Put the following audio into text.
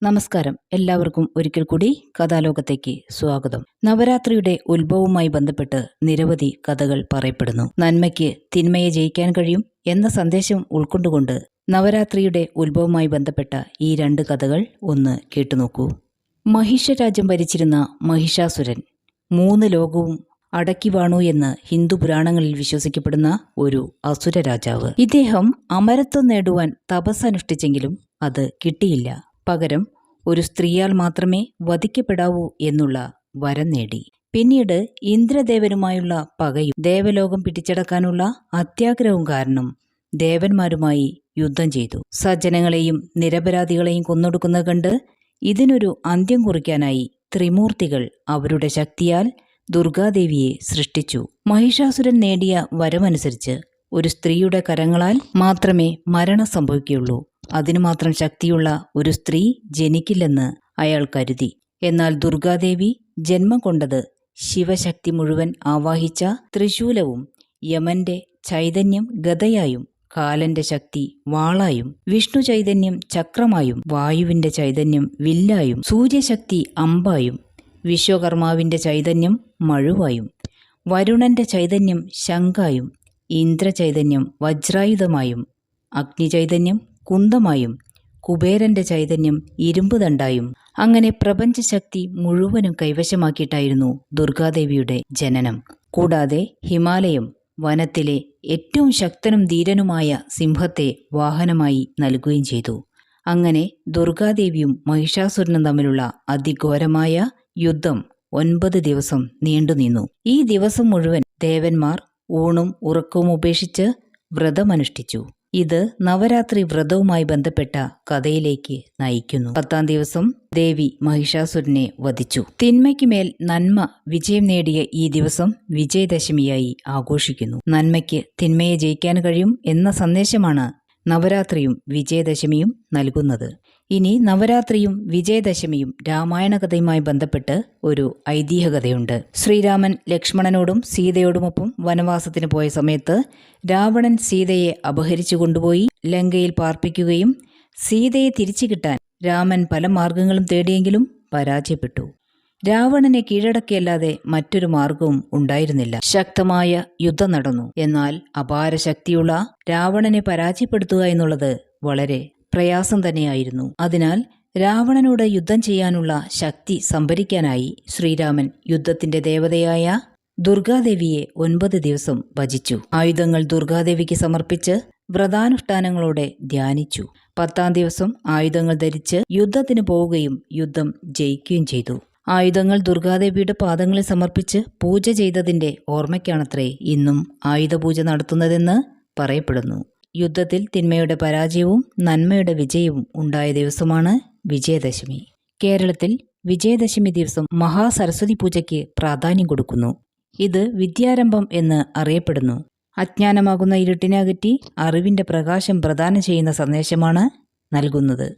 നമസ്കാരം. എല്ലാവർക്കും ഒരിക്കൽ കൂടി കഥാലോകത്തേക്ക് സ്വാഗതം. നവരാത്രിയുടെ ഉത്ഭവവുമായി ബന്ധപ്പെട്ട് നിരവധി കഥകൾ പറയപ്പെടുന്നു. നന്മയ്ക്ക് തിന്മയെ ജയിക്കാൻ കഴിയും എന്ന സന്ദേശം ഉൾക്കൊണ്ടുകൊണ്ട് നവരാത്രിയുടെ ഉത്ഭവവുമായി ബന്ധപ്പെട്ട ഈ രണ്ട് കഥകൾ ഒന്ന് കേട്ടുനോക്കൂ. മഹിഷരാജ്യം ഭരിച്ചിരുന്ന മഹിഷാസുരൻ 3 ലോകവും അടക്കി വാണു എന്ന് ഹിന്ദു പുരാണങ്ങളിൽ വിശ്വസിക്കപ്പെടുന്ന ഒരു അസുര രാജാവ്. ഇദ്ദേഹം അമരത്വം നേടുവാൻ തപസ്സനുഷ്ഠിച്ചെങ്കിലും അത് കിട്ടിയില്ല. പകരം ഒരു സ്ത്രീയാൽ മാത്രമേ വധിക്കപ്പെടാവൂ എന്നുള്ള വരം നേടി. പിന്നീട് ഇന്ദ്രദേവനുമായുള്ള പകയും ദേവലോകം പിടിച്ചടക്കാനുള്ള അത്യാഗ്രഹവും കാരണം ദേവന്മാരുമായി യുദ്ധം ചെയ്തു. സജ്ജനങ്ങളെയും നിരപരാധികളെയും കൊന്നൊടുക്കുന്നത് കണ്ട് ഇതിനൊരു അന്ത്യം കുറിക്കാനായി ത്രിമൂർത്തികൾ അവരുടെ ശക്തിയാൽ ദുർഗാദേവിയെ സൃഷ്ടിച്ചു. മഹിഷാസുരൻ നേടിയ വരമനുസരിച്ച് ഒരു സ്ത്രീയുടെ കരങ്ങളാൽ മാത്രമേ മരണം സംഭവിക്കുകയുള്ളൂ. അതിനു മാത്രം ശക്തിയുള്ള ഒരു സ്ത്രീ ജനിക്കില്ലെന്ന് അയാൾ കരുതി. എന്നാൽ ദുർഗാദേവി ജന്മം കൊണ്ടത് ശിവശക്തി മുഴുവൻ ആവാഹിച്ച ത്രിശൂലവും യമന്റെ ചൈതന്യം ഗദയായും കാലന്റെ ശക്തി വാളായും വിഷ്ണു ചൈതന്യം ചക്രമായും വായുവിന്റെ ചൈതന്യം വില്ലായും സൂര്യശക്തി അമ്പായും വിശ്വകർമാവിന്റെ ചൈതന്യം മഴുവായും വരുണന്റെ ചൈതന്യം ശംഖായും ഇന്ദ്രചൈതന്യം വജ്രായുധമായും അഗ്നിചൈതന്യം കുന്തമായും കുബേരന്റെ ചൈതന്യം ഇരുമ്പുദണ്ഡായും അങ്ങനെ പ്രപഞ്ചശക്തി മുഴുവനും കൈവശമാക്കിയിട്ടായിരുന്നു ദുർഗാദേവിയുടെ ജനനം. കൂടാതെ ഹിമാലയം വനത്തിലെ ഏറ്റവും ശക്തനും ധീരനുമായ സിംഹത്തെ വാഹനമായി നൽകുകയും ചെയ്തു. അങ്ങനെ ദുർഗാദേവിയും മഹിഷാസുരനും തമ്മിലുള്ള അതിഘോരമായ യുദ്ധം 9 ദിവസം നീണ്ടുനിന്നു. ഈ ദിവസം മുഴുവൻ ദേവന്മാർ ഊണും ഉറക്കവും ഉപേക്ഷിച്ച് വ്രതമനുഷ്ഠിച്ചു. ഇത് നവരാത്രി വ്രതവുമായി ബന്ധപ്പെട്ട കഥയിലേക്ക് നയിക്കുന്നു. 10ാം ദിവസം ദേവി മഹിഷാസുരനെ വധിച്ചു. തിന്മയ്ക്കുമേൽ നന്മ വിജയം നേടിയ ഈ ദിവസം വിജയദശമിയായി ആഘോഷിക്കുന്നു. നന്മയ്ക്ക് തിന്മയെ ജയിക്കാൻ കഴിയും എന്ന സന്ദേശമാണ് നവരാത്രിയും വിജയദശമിയും നൽകുന്നത്. ഇനി നവരാത്രിയും വിജയദശമിയും രാമായണ കഥയുമായി ബന്ധപ്പെട്ട് ഒരു ഐതിഹ്യകഥയുണ്ട്. ശ്രീരാമൻ ലക്ഷ്മണനോടും സീതയോടുമൊപ്പം വനവാസത്തിന് പോയ സമയത്ത് രാവണൻ സീതയെ അപഹരിച്ചു കൊണ്ടുപോയി ലങ്കയിൽ പാർപ്പിക്കുകയും സീതയെ തിരിച്ചു കിട്ടാൻ രാമൻ പല മാർഗങ്ങളും തേടിയെങ്കിലും പരാജയപ്പെട്ടു. രാവണനെ കീഴടക്കിയല്ലാതെ മറ്റൊരു മാർഗവും ഉണ്ടായിരുന്നില്ല. ശക്തമായ യുദ്ധം നടന്നു. എന്നാൽ അപാര ശക്തിയുള്ള രാവണനെ പരാജയപ്പെടുത്തുക എന്നുള്ളത് വളരെ പ്രയാസം തന്നെയായിരുന്നു. അതിനാൽ രാവണനോട് യുദ്ധം ചെയ്യാനുള്ള ശക്തി സംഭരിക്കാനായി ശ്രീരാമൻ യുദ്ധത്തിന്റെ ദേവതയായ ദുർഗാദേവിയെ 9 ദിവസം ഭജിച്ചു. ആയുധങ്ങൾ ദുർഗാദേവിക്ക് സമർപ്പിച്ച് വ്രതാനുഷ്ഠാനങ്ങളോടെ ധ്യാനിച്ചു. 10ാം ദിവസം ആയുധങ്ങൾ ധരിച്ച് യുദ്ധത്തിന് പോവുകയും യുദ്ധം ജയിക്കുകയും ചെയ്തു. ആയുധങ്ങൾ ദുർഗാദേവിയുടെ പാദങ്ങളിൽ സമർപ്പിച്ച് പൂജ ചെയ്തതിന്റെ ഓർമ്മയ്ക്കാണത്രേ ഇന്നും ആയുധപൂജ നടത്തുന്നതെന്ന് പറയപ്പെടുന്നു. യുദ്ധത്തിൽ തിന്മയുടെ പരാജയവും നന്മയുടെ വിജയവും ഉണ്ടായ ദിവസമാണ് വിജയദശമി. കേരളത്തിൽ വിജയദശമി ദിവസം മഹാസരസ്വതി പൂജയ്ക്ക് പ്രാധാന്യം കൊടുക്കുന്നു. ഇത് വിദ്യാരംഭം എന്ന് അറിയപ്പെടുന്നു. അജ്ഞാനമാകുന്ന ഇരുട്ടിനെ അകറ്റി അറിവിന്റെ പ്രകാശം പ്രദാനം ചെയ്യുന്ന സന്ദേശമാണ് നൽകുന്നത്.